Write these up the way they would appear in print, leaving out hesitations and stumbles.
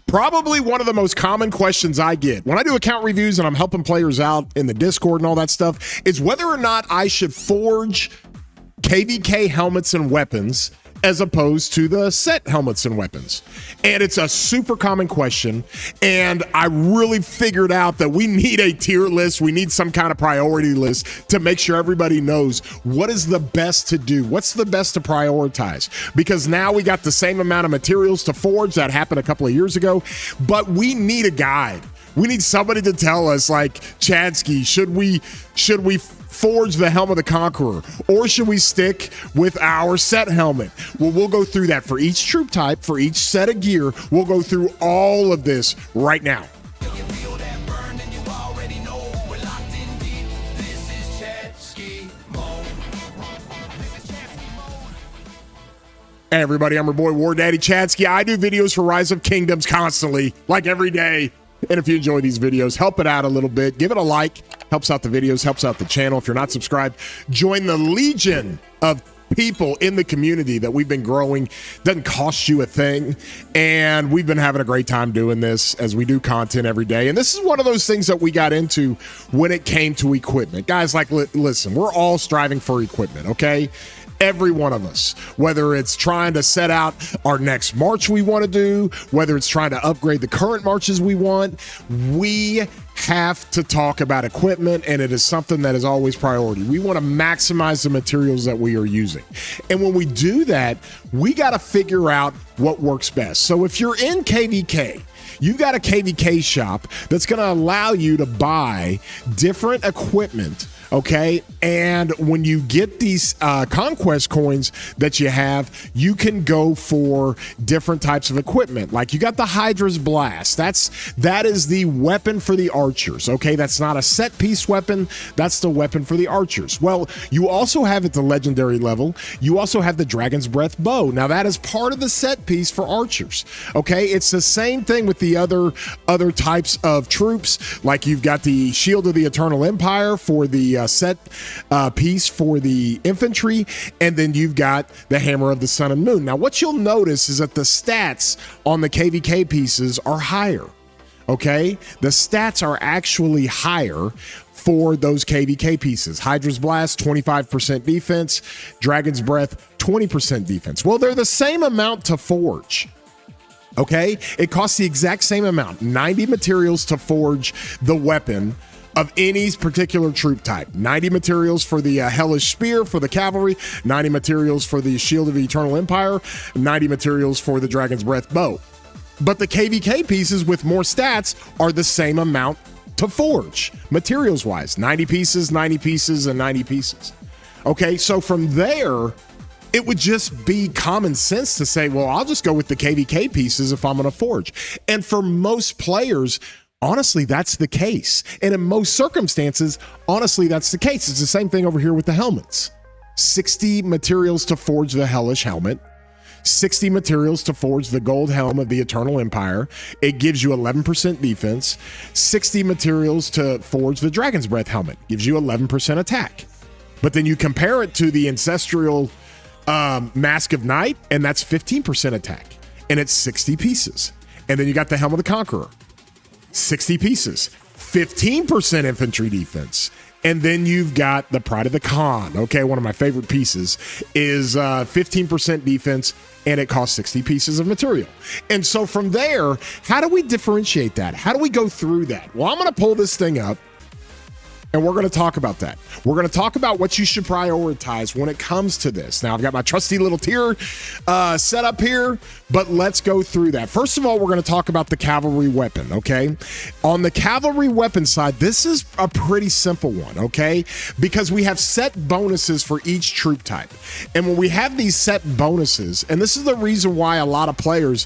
Probably one of the most common questions I get when I do account reviews and I'm helping players out in the Discord and all that stuff is whether or not I should forge KvK helmets and weapons as opposed to the set helmets and weapons. And it's a super common question. And I really figured out that we need a tier list. We need some kind of priority list to make sure everybody knows what is the best to do. What's the best to prioritize? Because now we got the same amount of materials to forge that happened a couple of years ago, but we need a guide. We need somebody to tell us, like, Chadsky, should we forge the Helm of the Conqueror, or should we stick with our set helmet? Well, we'll go through that for each troop type, for each set of gear. We'll go through all of this right now. Hey everybody, I'm your boy War Daddy Chadsky. I do videos for Rise of Kingdoms constantly, like every day. And if you enjoy these videos, help it out a little bit. Give it a like. Helps out the videos, helps out the channel. If you're not subscribed, join the legion of people in the community that we've been growing. Doesn't cost you a thing. And we've been having a great time doing this as we do content every day. And this is one of those things that we got into when it came to equipment. Guys, like, listen, we're all striving for equipment, okay? Every one of us, whether it's trying to set out our next march we want to do, whether it's trying to upgrade the current marches we want, we have to talk about equipment, and it is something that is always priority. We want to maximize the materials that we are using. And when we do that, we got to figure out what works best. So if you're in KvK, you've got a KvK shop that's going to allow you to buy different equipment, okay? And when you get these conquest coins that you have, you can go for different types of equipment. Like you got the Hydra's Blast. That is the weapon for the archers, okay? That's not a set piece weapon. That's the weapon for the archers. Well, you also have at the legendary level, you also have the Dragon's Breath bow. Now that is part of the set piece for archers, okay? It's the same thing with the other types of troops. Like you've got the Shield of the Eternal Empire for the set piece for the infantry, and then you've got the Hammer of the Sun and Moon. Now what you'll notice is that the stats on the KvK pieces are higher, okay? The stats are actually higher for those KvK pieces. Hydra's Blast, 25% defense. Dragon's Breath, 20% defense. Well, they're the same amount to forge. Okay, it costs the exact same amount, 90 materials to forge the weapon of any particular troop type. 90 materials for the Hellish Spear for the cavalry, 90 materials for the Shield of the Eternal Empire, 90 materials for the Dragon's Breath bow. But the KvK pieces with more stats are the same amount to forge, materials-wise. 90 pieces, 90 pieces, and 90 pieces. Okay, so from there, it would just be common sense to say, well, I'll just go with the KvK pieces if I'm going to forge. And for most players, honestly, that's the case. And in most circumstances, honestly, that's the case. It's the same thing over here with the helmets. 60 materials to forge the Hellish helmet, 60 materials to forge the gold helm of the Eternal Empire. It gives you 11% defense. 60 materials to forge the Dragon's Breath helmet, gives you 11% attack. But then you compare it to the Ancestral Mask of Night, and that's 15% attack, and it's 60 pieces. And then you got the Helm of the Conqueror, 60 pieces, 15% infantry defense. And then you've got the Pride of the Khan. Okay, one of my favorite pieces is 15% defense, and it costs 60 pieces of material. And so from there, how do we differentiate that? How do we go through that? Well, I'm going to pull this thing up, and we're going to talk about that. We're going to talk about what you should prioritize when it comes to this. Now, I've got my trusty little tier set up here, but let's go through that. First of all, we're going to talk about the cavalry weapon, okay? On the cavalry weapon side, this is a pretty simple one, okay? Because we have set bonuses for each troop type. And when we have these set bonuses, and this is the reason why a lot of players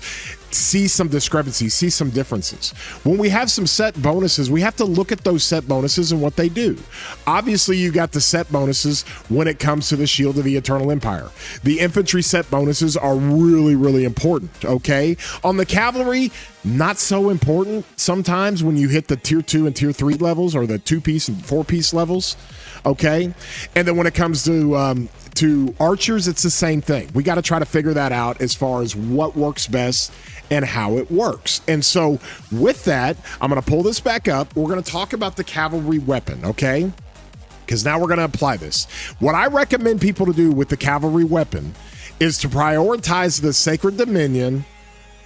see some discrepancies, see some differences. When we have some set bonuses, we have to look at those set bonuses and what they do. Obviously, you got the set bonuses when it comes to the Shield of the Eternal Empire. The infantry set bonuses are really, really important, okay? On the cavalry, not so important sometimes when you hit the tier 2 and tier 3 levels, or the 2-piece and 4-piece levels, okay? And then when it comes to to archers, it's the same thing. We got to try to figure that out as far as what works best and how it works. And so with that, I'm going to pull this back up. We're going to talk about the cavalry weapon, okay? Because now we're going to apply this. What I recommend people to do with the cavalry weapon is to prioritize the Sacred Dominion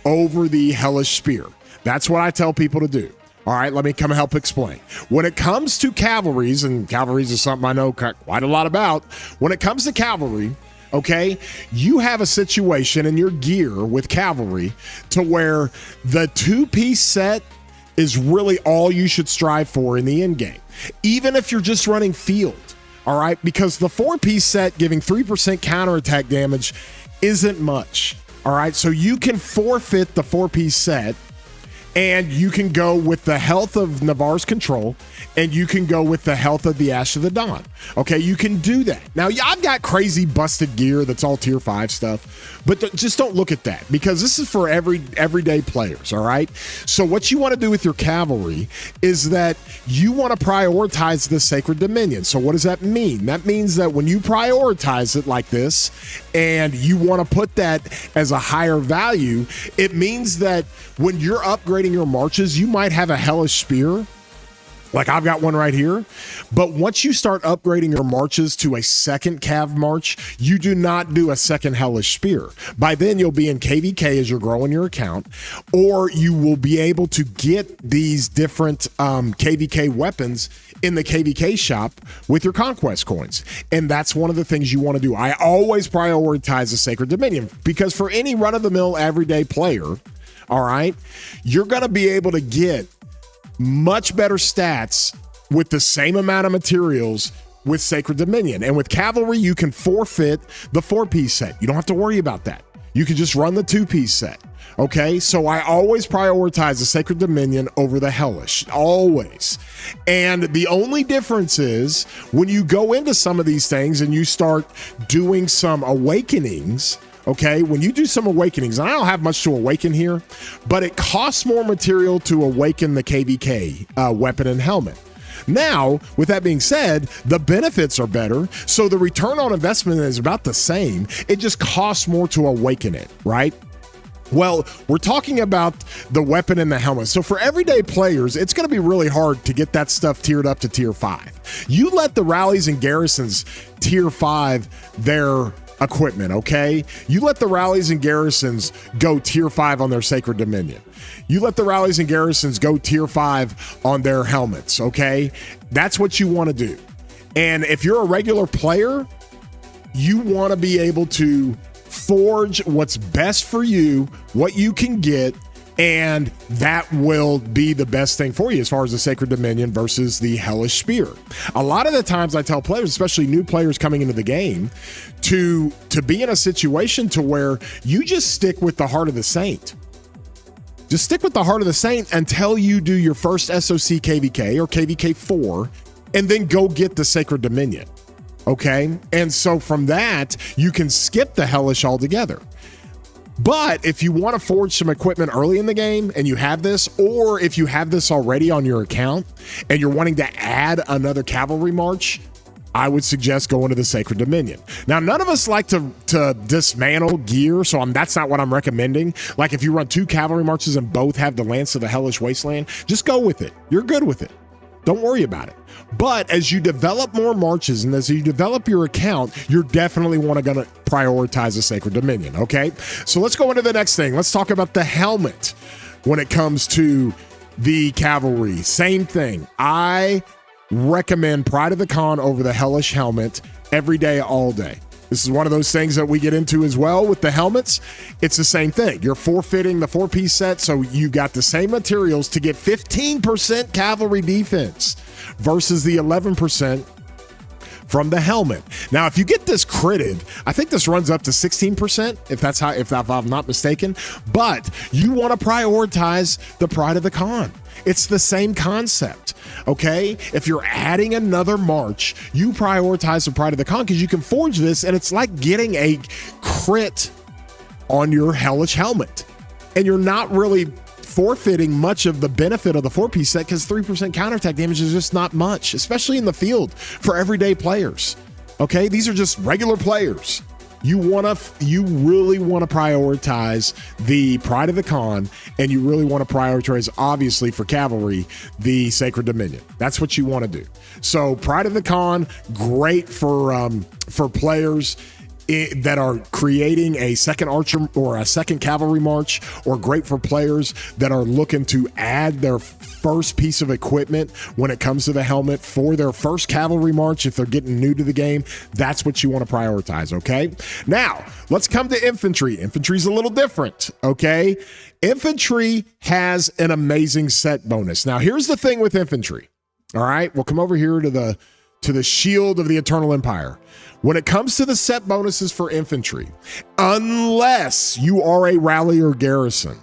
over the Hellish Spear. That's what I tell people to do. All right, let me come help explain. When it comes to cavalries, and cavalries is something I know quite a lot about. When it comes to cavalry, okay, you have a situation in your gear with cavalry to where the two-piece set is really all you should strive for in the end game, even if you're just running field. All right, because the four-piece set giving 3% counterattack damage isn't much. All right, so you can forfeit the four-piece set, and you can go with the health of Navarre's Control, and you can go with the health of the Ash of the Dawn. Okay, you can do that. Now, yeah, I've got crazy busted gear that's all tier 5 stuff, but just don't look at that, because this is for everyday players, all right? So what you want to do with your cavalry is that you want to prioritize the Sacred Dominion. So what does that mean? That means that when you prioritize it like this, and you want to put that as a higher value, it means that when you're upgrading your marches, you might have a Hellish Spear, like I've got one right here, but once you start upgrading your marches to a second Cav march, you do not do a second Hellish Spear. By then you'll be in KvK as you're growing your account, or you will be able to get these different KvK weapons in the KvK shop with your conquest coins. And that's one of the things you want to do. I always prioritize the Sacred Dominion, because for any run-of-the-mill everyday player, all right, you're going to be able to get much better stats with the same amount of materials with Sacred Dominion. And with cavalry, you can forfeit the four-piece set. You don't have to worry about that. You can just run the two-piece set. Okay, so I always prioritize the Sacred Dominion over the Hellish, always. And the only difference is when you go into some of these things and you start doing some awakenings, okay, when you do some awakenings, and I don't have much to awaken here, but it costs more material to awaken the KvK weapon and helmet. Now, with that being said, the benefits are better, so the return on investment is about the same. It just costs more to awaken it, right? Well, we're talking about the weapon and the helmet. So for everyday players, it's going to be really hard to get that stuff tiered up to tier 5. You let the rallies and garrisons tier 5 their equipment, okay? You let the rallies and garrisons go tier 5 on their Sacred Dominion. You let the rallies and garrisons go tier 5 on their helmets, okay? That's what you want to do. And if you're a regular player, you want to be able to forge what's best for you, what you can get, and that will be the best thing for you as far as the Sacred Dominion versus the Hellish Spear. A lot of the times I tell players, especially new players coming into the game, to be in a situation to where you just stick with the Heart of the Saint. Just stick with the Heart of the Saint until you do your first SOC KvK or KvK 4, and then go get the Sacred Dominion. Okay? And so from that, you can skip the Hellish altogether. But if you want to forge some equipment early in the game and you have this, or if you have this already on your account and you're wanting to add another cavalry march, I would suggest going to the Sacred Dominion. Now, none of us like to dismantle gear, so that's not what I'm recommending. Like if you run 2 cavalry marches and both have the Lance of the Hellish Wasteland, just go with it. You're good with it. Don't worry about it. But as you develop more marches and as you develop your account, you're definitely going to prioritize the Sacred Dominion, okay? So let's go into the next thing. Let's talk about the helmet when it comes to the cavalry. Same thing. I recommend Pride of the Khan over the Hellish helmet every day, all day. This is one of those things that we get into as well with the helmets. It's the same thing. You're forfeiting the 4-piece set, so you got the same materials to get 15% cavalry defense versus the 11% from the helmet. Now, if you get this critted, I think this runs up to 16%, if I'm not mistaken, but you want to prioritize the Pride of the Khan. It's the same concept, okay? If you're adding another march, you prioritize the Pride of the Khan because you can forge this, and it's like getting a crit on your Hellish helmet. And you're not really forfeiting much of the benefit of the 4-piece set because 3% counterattack damage is just not much, especially in the field for everyday players. Okay, these are just regular players. You really want to prioritize the Pride of the Con, and you really want to prioritize, obviously, for Cavalry, the Sacred Dominion. That's what you want to do. So Pride of the Con, great for players that are creating a second archer or a second cavalry march, or great for players that are looking to add their first piece of equipment when it comes to the helmet for their first cavalry march. If they're getting new to the game, that's what you want to prioritize. Okay, now let's come to infantry. Infantry's a little different. Okay, infantry has an amazing set bonus. Now here's the thing with infantry. All right, we'll come over here to the shield of the Eternal Empire. When it comes to the set bonuses for infantry, unless you are a rally or garrison,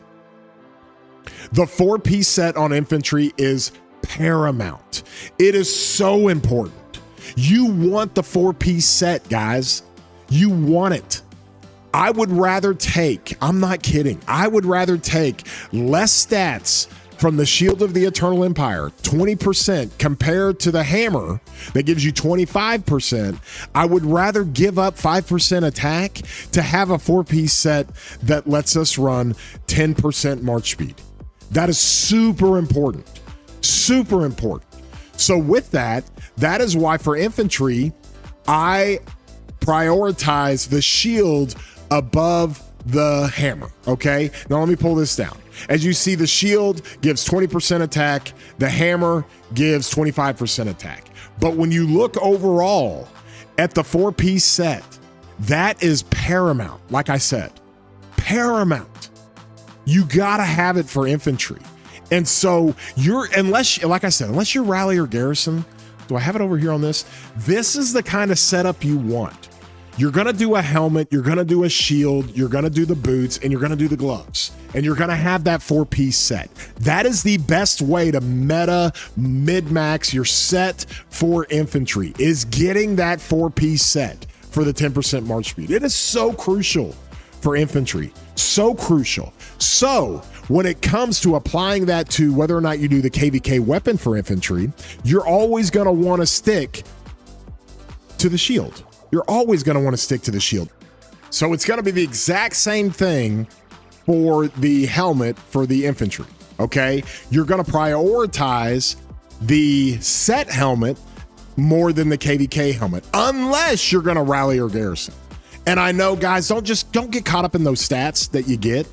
the 4-piece set on infantry is paramount. It is so important. You want the 4-piece set, guys. You want it. I would rather take, I'm not kidding, I would rather take less stats from the Shield of the Eternal Empire, 20%, compared to the Hammer that gives you 25%. I would rather give up 5% attack to have a 4-piece set that lets us run 10% march speed. That is super important. Super important. So with that is why for infantry, I prioritize the shield above the hammer. Okay, now let me pull this down. As you see, the shield gives 20% attack, the hammer gives 25% attack. But when you look overall at the 4-piece set, that is paramount. Like I said, paramount. You gotta have it for infantry. And so unless you're rally or garrison, do I have it over here on this? This is the kind of setup you want. You're going to do a helmet, you're going to do a shield, you're going to do the boots, and you're going to do the gloves. And you're going to have that 4-piece set. That is the best way to meta min-max your set for infantry, is getting that 4-piece set for the 10% march speed. It is so crucial for infantry. So crucial. So when it comes to applying that to whether or not you do the KvK weapon for infantry, you're always going to want to stick to the shield. You're always going to want to stick to the shield. So it's going to be the exact same thing for the helmet for the infantry, okay? You're going to prioritize the set helmet more than the KvK helmet, unless you're going to rally or garrison. And I know, guys, don't get caught up in those stats that you get,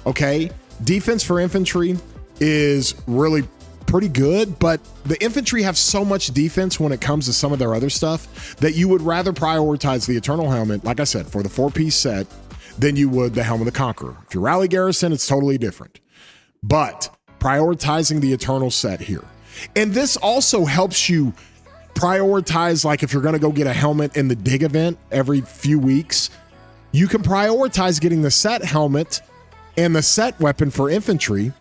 okay? Defense for infantry is really pretty good, but the infantry have so much defense when it comes to some of their other stuff that you would rather prioritize the Eternal Helmet, like I said, for the 4-piece set than you would the Helm of the Conqueror. If you rally garrison, it's totally different. But prioritizing the Eternal set here. And this also helps you prioritize, like if you're going to go get a helmet in the dig event every few weeks, you can prioritize getting the set helmet and the set weapon for infantry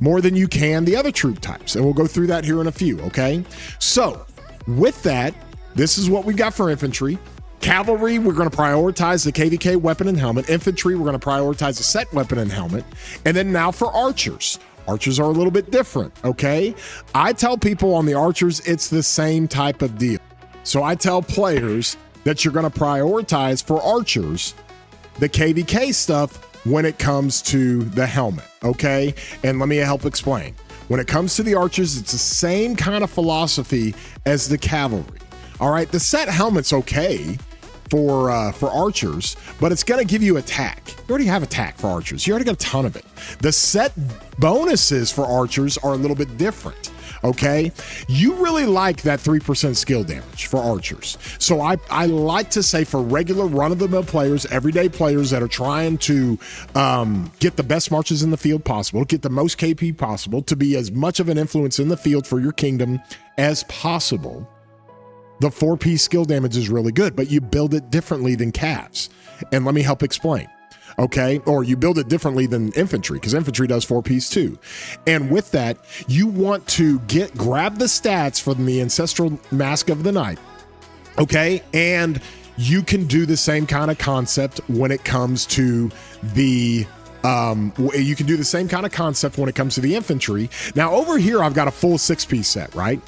more than you can the other troop types. And we'll go through that here in a few, okay? So with that, this is what we got for infantry. Cavalry, we're going to prioritize the KvK weapon and helmet. Infantry, we're going to prioritize the set weapon and helmet. And then now for archers. Archers are a little bit different, okay? I tell people on the archers, it's the same type of deal. So I tell players that you're going to prioritize for archers the KvK stuff when it comes to the helmet, okay? And let me help explain. When it comes to the archers, it's the same kind of philosophy as the cavalry. All right, the set helmet's okay for archers, but it's going to give you attack. You already have attack for archers. You already got a ton of it. The set bonuses for archers are a little bit different, okay? You really like that 3% skill damage for archers. So I like to say for regular run-of-the-mill players, everyday players that are trying to get the best marches in the field possible, get the most KP possible, to be as much of an influence in the field for your kingdom as possible, the 4-piece skill damage is really good, but you build it differently than calves. And let me help explain, okay? Or you build it differently than infantry, because infantry does 4-piece too. And with that, you want to grab the stats from the Ancestral Mask of the Night, okay? And you can do the same kind of concept when it comes to the you can do the same kind of concept when it comes to the infantry. Now over here, I've got a full 6-piece set, right?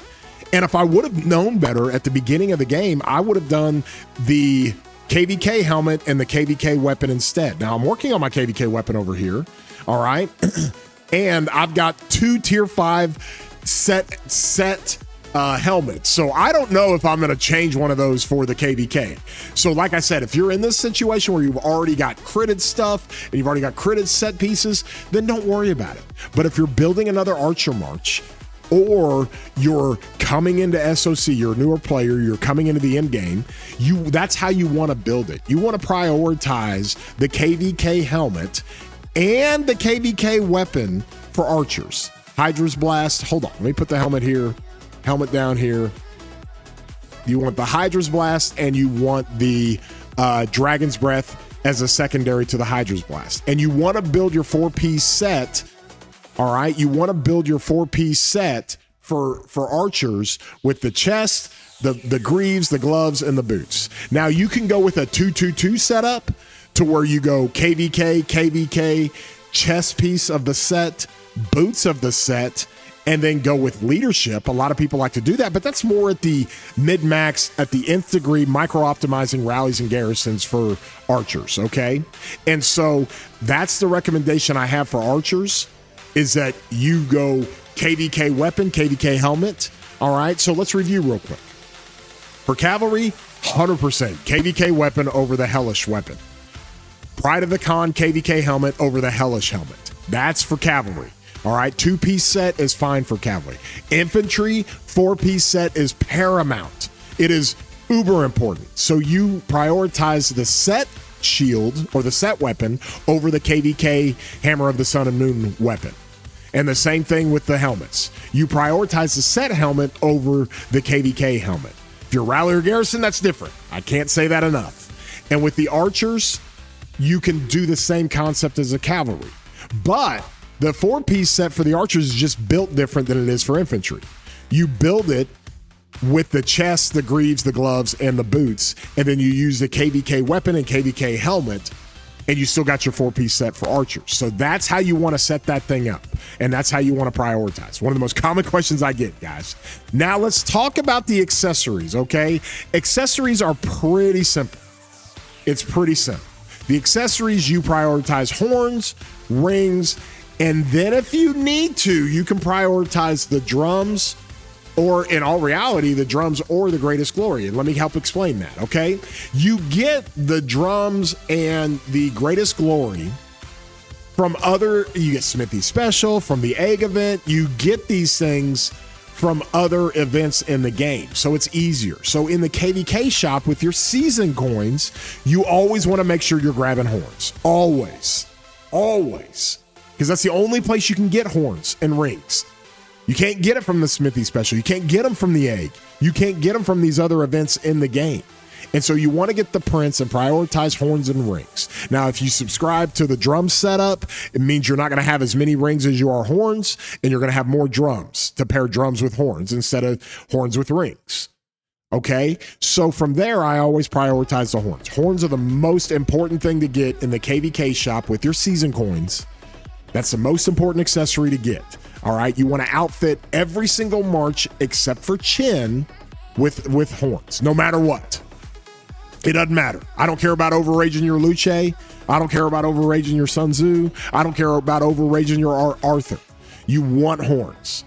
And if I would have known better at the beginning of the game, I would have done the KvK helmet and the KvK weapon instead. Now I'm working on my KvK weapon over here. All right. And I've got 2 tier 5 set helmets. So I don't know if I'm going to change one of those for the KvK. So like I said, if you're in this situation where you've already got critted stuff and you've already got critted set pieces, then don't worry about it. But if you're building another Archer March, or you're coming into SOC, you're a newer player, you're coming into the end game, that's how you want to build it. You want to prioritize the KvK helmet and the KvK weapon for archers. Hydra's Blast, hold on, let me put the helmet here, helmet down here. You want the Hydra's Blast and you want the Dragon's Breath as a secondary to the Hydra's Blast. And you want to build your 4-piece set. All right, you want to build your 4-piece set for archers with the chest, the greaves, the gloves, and the boots. Now you can go with a 2-2-2 setup to where you go KvK, chest piece of the set, boots of the set, and then go with leadership. A lot of people like to do that, but that's more at the mid-max, at the nth degree, micro-optimizing rallies and garrisons for archers, okay? And so that's the recommendation I have for archers, is that you go KvK weapon, KvK helmet. All right, so let's review real quick. For cavalry, 100% KvK weapon over the hellish weapon. Pride of the Khan KvK helmet over the hellish helmet. That's for cavalry. All right, 2-piece set is fine for cavalry. Infantry, 4-piece set is paramount. It is uber important. So you prioritize the set shield or the set weapon over the KvK Hammer of the Sun and Moon weapon. And the same thing with the helmets. You prioritize the set helmet over the KvK helmet. If you're rally or garrison, that's different. I can't say that enough. And with the archers, you can do the same concept as a cavalry. But the 4-piece set for the archers is just built different than it is for infantry. You build it with the chest, the greaves, the gloves, and the boots, and then you use the KvK weapon and KvK helmet, and you still got your 4-piece set for archers. So that's how you want to set that thing up, and that's how you want to prioritize. One of the most common questions I get, guys. Now let's talk about the accessories, okay? Accessories are pretty simple. It's pretty simple. The accessories, you prioritize horns, rings, and then if you need to, you can prioritize the drums, or in all reality, the drums or the greatest glory. And let me help explain that, okay? You get the drums and the greatest glory from you get Smithy Special, from the egg event. You get these things from other events in the game, so it's easier. So in the KvK shop with your season coins, you always want to make sure you're grabbing horns. Always. Because that's the only place you can get horns and rings. You can't get it from the Smithy Special. You can't get them from the egg. You can't get them from these other events in the game. And so you want to get the prints and prioritize horns and rings. Now, if you subscribe to the drum setup, it means you're not going to have as many rings as you are horns, and you're going to have more drums to pair drums with horns instead of horns with rings. Okay? So from there, I always prioritize the horns. Horns are the most important thing to get in the KvK shop with your season coins. That's the most important accessory to get. All right, you want to outfit every single march except for Chin with horns, no matter what. It doesn't matter. I don't care about overraging your Luce. I don't care about overraging your Sun Tzu. I don't care about overraging your Arthur. You want horns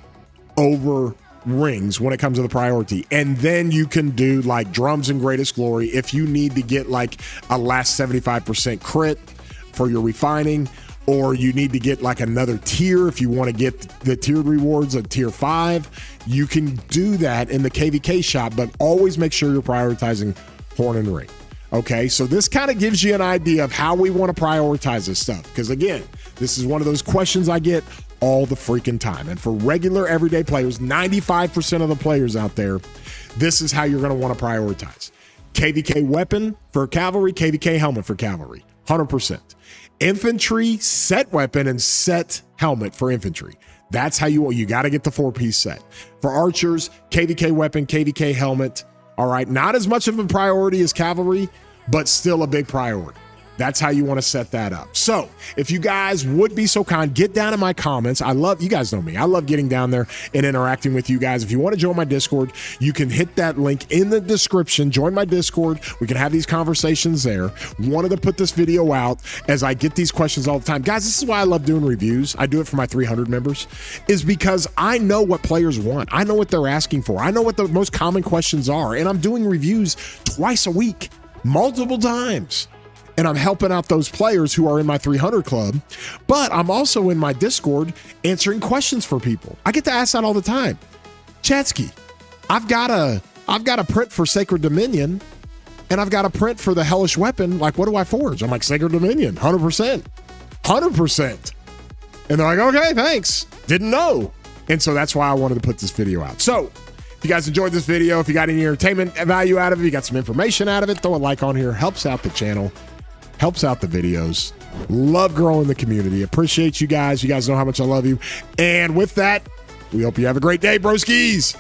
over rings when it comes to the priority. And then you can do like drums and greatest glory if you need to get like a last 75% crit for your refining, or you need to get like another tier if you want to get the tiered rewards of tier 5. You can do that in the KvK shop, but always make sure you're prioritizing horn and ring. Okay, so this kind of gives you an idea of how we want to prioritize this stuff. Because again, this is one of those questions I get all the freaking time. And for regular everyday players, 95% of the players out there, this is how you're going to want to prioritize. KvK weapon for cavalry, KvK helmet for cavalry, 100%. Infantry, set weapon, and set helmet for infantry. That's how you got to get the 4-piece set. For archers, KvK weapon, KvK helmet. All right, not as much of a priority as cavalry, but still a big priority. That's how you want to set that up. So if you guys would be so kind, get down in my comments. I love, you guys know me. I love getting down there and interacting with you guys. If you want to join my Discord, you can hit that link in the description. Join my Discord. We can have these conversations there. Wanted to put this video out as I get these questions all the time. Guys, this is why I love doing reviews. I do it for my 300 members, is because I know what players want. I know what they're asking for. I know what the most common questions are. And I'm doing reviews twice a week, multiple times. And I'm helping out those players who are in my 300 club, but I'm also in my Discord answering questions for people. I get to ask that all the time. Chatsky, I've got a print for Sacred Dominion, and I've got a print for the Hellish Weapon. Like, what do I forge? I'm like, Sacred Dominion, 100%, 100%. And they're like, okay, thanks. Didn't know. And so that's why I wanted to put this video out. So if you guys enjoyed this video, if you got any entertainment value out of it, you got some information out of it, throw a like on here. Helps out the channel. Helps out the videos. Love growing the community. Appreciate you guys. You guys know how much I love you. And with that, we hope you have a great day, broskies.